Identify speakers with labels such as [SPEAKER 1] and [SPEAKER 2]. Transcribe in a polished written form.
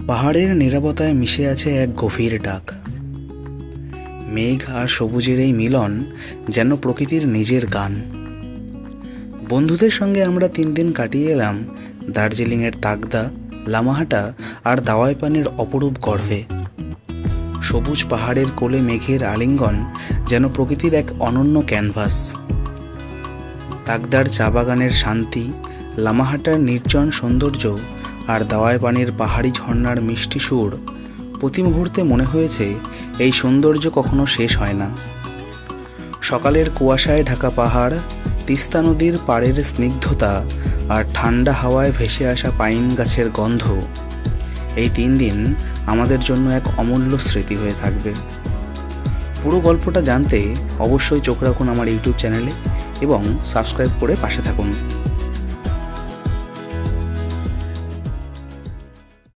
[SPEAKER 1] পাহাড়ের নীরবতায় মিশে আছে এক গভীর ডাক। মেঘ আর সবুজের এই মিলন যেন প্রকৃতির নিজের গান। বন্ধুদের সঙ্গে আমরা 3 দিন কাটিয়ে এলাম দার্জিলিংয়ের তাকদা, লামাহাটা আর দাওয়াই পানির অপরূপ গর্ভে। সবুজ পাহাড়ের কোলে মেঘের আলিঙ্গন যেন প্রকৃতির এক অনন্য ক্যানভাস। তাকদার চা বাগানের শান্তি, লামাহাটার নির্জন সৌন্দর্য আর দাওয়াই পানির পাহাড়ি ঝর্ণার মিষ্টি সুর, প্রতি মুহূর্তে মনে হয়েছে এই সৌন্দর্য কখনো শেষ হয় না। সকালের কুয়াশায় ঢাকা পাহাড়, তিস্তা নদীর পাড়ের স্নিগ্ধতা আর ঠান্ডা হাওয়ায় ভেসে আসা পাইন গাছের গন্ধ, এই 3 দিন আমাদের জন্য এক অমূল্য স্মৃতি হয়ে থাকবে। পুরো গল্পটা জানতে অবশ্যই চোখ রাখুন আমার ইউটিউব চ্যানেলে এবং সাবস্ক্রাইব করে পাশে থাকুন।